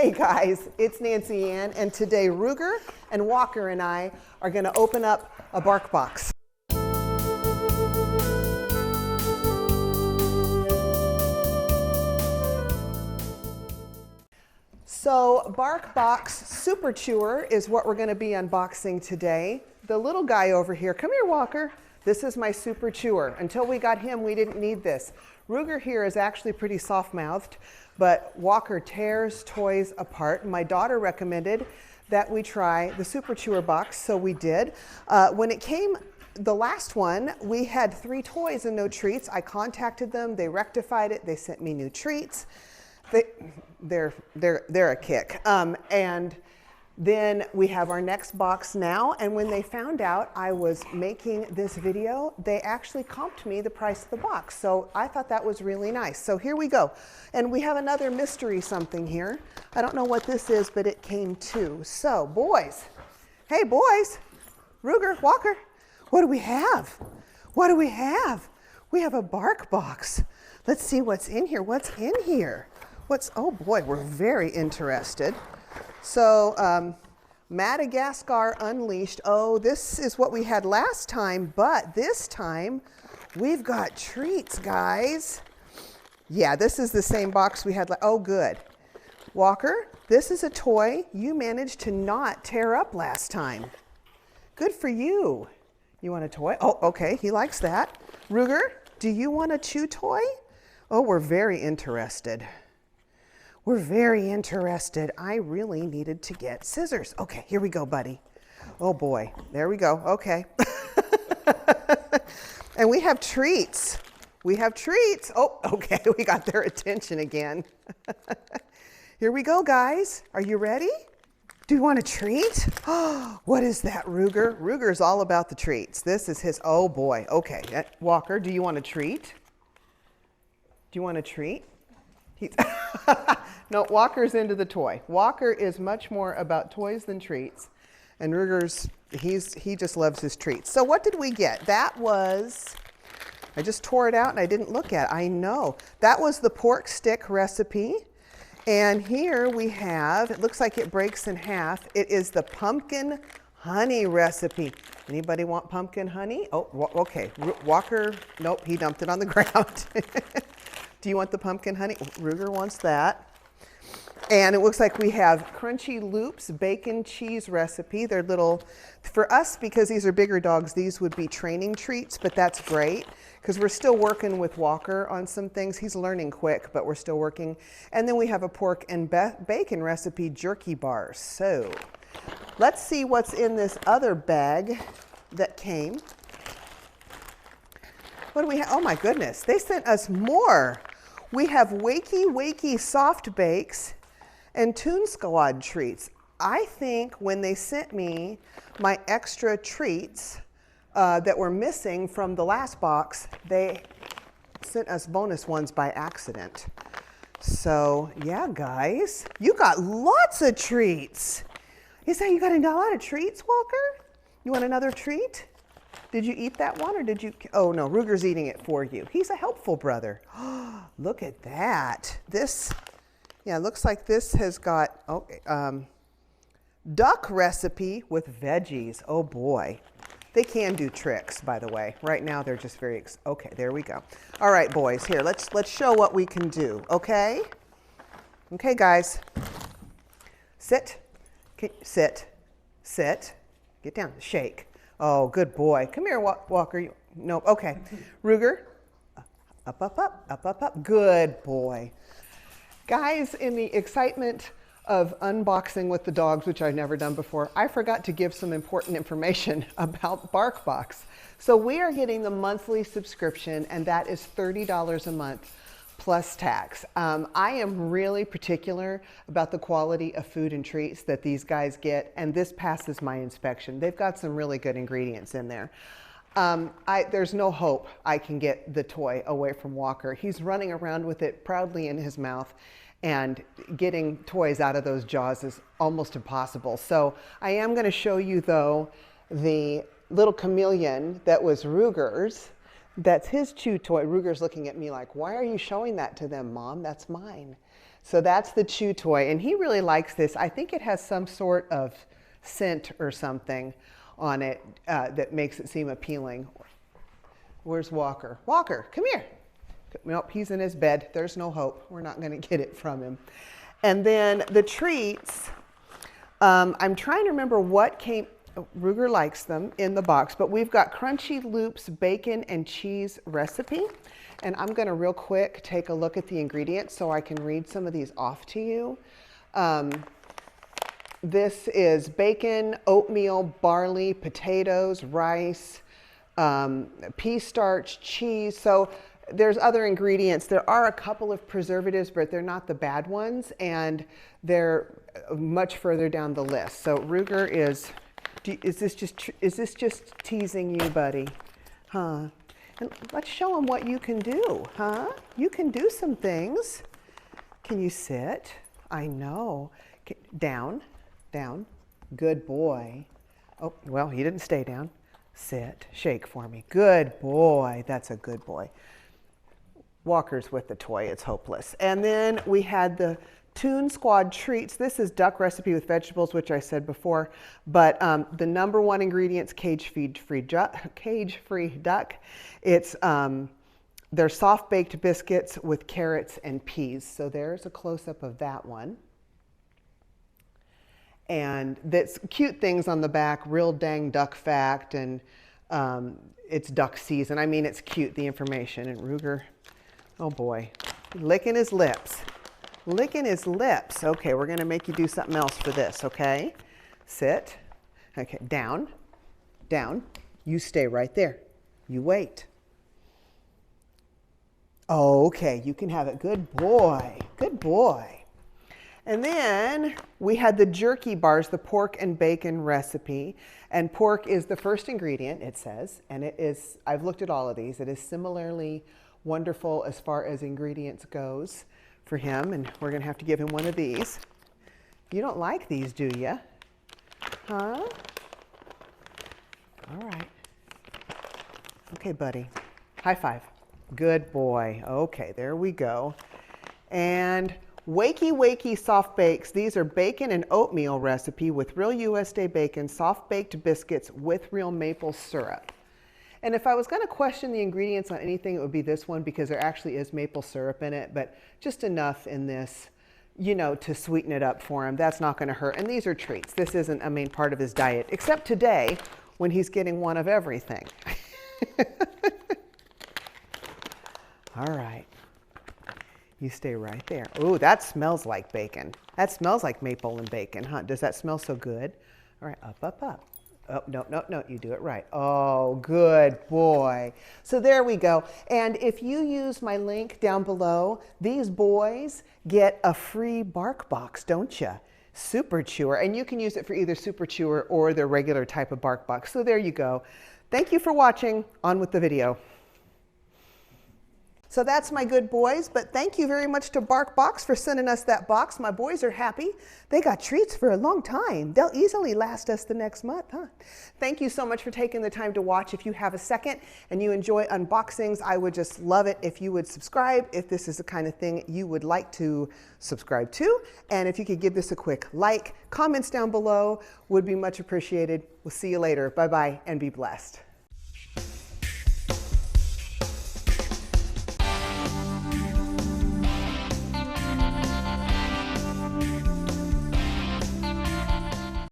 Hey guys, it's Nancy Ann, and today Ruger and Walker and I are going to open up a bark box. So Bark Box Super Chewer is what we're going to be unboxing today. The little guy over here, come here Walker. This is my Super Chewer. Until we got him, we didn't need this. Ruger here is actually pretty soft-mouthed, but Walker tears toys apart. My daughter recommended that we try the Super Chewer box, so we did. When it came, the last one, we had 3 toys and no treats. I contacted them, they rectified it, they sent me new treats. They're a kick. And then we have our next box now, and when they found out I was making this video, they actually comped me the price of the box. So I thought that was really nice. So here we go. And we have another mystery something here. I don't know what this is, but it came too. So boys, hey boys, Ruger, Walker, what do we have? What do we have? We have a bark box. Let's see what's in here. What's in here? Oh boy, we're very interested. So Madagascar Unleashed. Oh, this is what we had last time, but this time we've got treats, guys. Yeah, this is the same box we had. Oh, good. Walker, this is a toy you managed to not tear up last time. Good for you. You want a toy? Oh, okay, he likes that. Ruger, do you want a chew toy? Oh, we're very interested. We're very interested. I really needed to get scissors. Okay, here we go, buddy. Oh boy, there we go. Okay. And we have treats. We have treats. Oh, okay, we got their attention again. Here we go, guys. Are you ready? Do you want a treat? Oh, what is that, Ruger? Ruger's all about the treats. This is his, oh boy. Okay, Walker, do you want a treat? Do you want a treat? No, Walker's into the toy. Walker is much more about toys than treats. And Ruger's, he just loves his treats. So what did we get? That was, I just tore it out and I didn't look at it. I know. That was the pork stick recipe. And here we have, it looks like it breaks in half. It is the pumpkin honey recipe. Anybody want pumpkin honey? Oh, okay. Walker, nope, he dumped it on the ground. Do you want the pumpkin honey? Ruger wants that. And it looks like we have Crunchy Loops bacon cheese recipe. They're little, for us, because these are bigger dogs, these would be training treats, but that's great because we're still working with Walker on some things. He's learning quick, but we're still working. And then we have a pork and bacon recipe jerky bars. So let's see what's in this other bag that came. What do we have? Oh my goodness, they sent us more. We have Wakey soft bakes and Toon Squad treats. I think when they sent me my extra treats that were missing from the last box, they sent us bonus ones by accident. So yeah, guys, you got lots of treats. Is that you got a lot of treats, Walker? You want another treat? Did you eat that one or did you? Oh no, Ruger's eating it for you. He's a helpful brother. Look at that. This, yeah, looks like this has got duck recipe with veggies. Oh boy. They can do tricks, by the way. Right now they're just very, okay, there we go. All right, boys, here, let's show what we can do, okay? Okay, guys. Sit, sit, sit. Get down, shake. Oh, good boy. Come here, Walker. Nope. Okay. Ruger. Up. Good boy. Guys, in the excitement of unboxing with the dogs, which I've never done before, I forgot to give some important information about BarkBox. So we are getting the monthly subscription, and that is $30 a month plus tax. I am really particular about the quality of food and treats that these guys get, and this passes my inspection. They've got some really good ingredients in there. There's no hope I can get the toy away from Walker. He's running around with it proudly in his mouth, and getting toys out of those jaws is almost impossible. So I am going to show you, though, the little chameleon that was Ruger's. That's his chew toy. Ruger's looking at me like, why are you showing that to them, Mom? That's mine. So that's the chew toy, and he really likes this. I think it has some sort of scent or something on it that makes it seem appealing. Where's Walker? Walker, come here. Nope, he's in his bed. There's no hope. We're not going to get it from him. And then the treats, I'm trying to remember what came, Ruger likes them in the box, but we've got Crunchy Loops bacon and cheese recipe. And I'm going to real quick take a look at the ingredients so I can read some of these off to you. This is bacon, oatmeal, barley, potatoes, rice, pea starch, cheese. So there's other ingredients. There are a couple of preservatives, but they're not the bad ones, and they're much further down the list. So Ruger is this just teasing you, buddy? Huh? And let's show him what you can do, huh? You can do some things. Can you sit? I know. Down, down. Good boy. Oh, well, he didn't stay down. Sit, shake for me. Good boy. That's a good boy. Walker's with the toy. It's hopeless. And then we had the Toon Squad treats. This is duck recipe with vegetables, which I said before, but the number one ingredient's cage-free duck. It's they're soft-baked biscuits with carrots and peas. So there's a close-up of that one. And that's cute things on the back, real dang duck fact, and it's duck season. I mean, it's cute, the information. And Ruger, oh boy, licking his lips. Licking his lips. Okay, we're going to make you do something else for this, okay? Sit. Okay, down, down. You stay right there. You wait. Oh, okay, you can have it. Good boy. Good boy. And then we had the jerky bars, the pork and bacon recipe. And pork is the first ingredient, it says. And it is, I've looked at all of these. It is similarly wonderful as far as ingredients goes for him, and we're going to have to give him one of these. You don't like these, do you? Huh? All right. Okay, buddy. High five. Good boy. Okay, there we go. And Wakey Wakey Soft Bakes. These are bacon and oatmeal recipe with real USDA bacon, soft baked biscuits with real maple syrup. And if I was going to question the ingredients on anything, it would be this one, because there actually is maple syrup in it, but just enough in this, you know, to sweeten it up for him. That's not going to hurt. And these are treats. This isn't a main part of his diet, except today when he's getting one of everything. All right. You stay right there. Ooh, that smells like bacon. That smells like maple and bacon, huh? Does that smell so good? All right, up, up, up. Oh, no, no, no, you do it right. Oh, good boy. So there we go. And if you use my link down below, these boys get a free bark box, don't you? Super Chewer. And you can use it for either Super Chewer or the regular type of bark box. So there you go. Thank you for watching. On with the video. So that's my good boys, but thank you very much to BarkBox for sending us that box. My boys are happy. They got treats for a long time. They'll easily last us the next month, huh? Thank you so much for taking the time to watch. If you have a second and you enjoy unboxings, I would just love it if you would subscribe if this is the kind of thing you would like to subscribe to. And if you could give this a quick like, comments down below would be much appreciated. We'll see you later. Bye-bye and be blessed.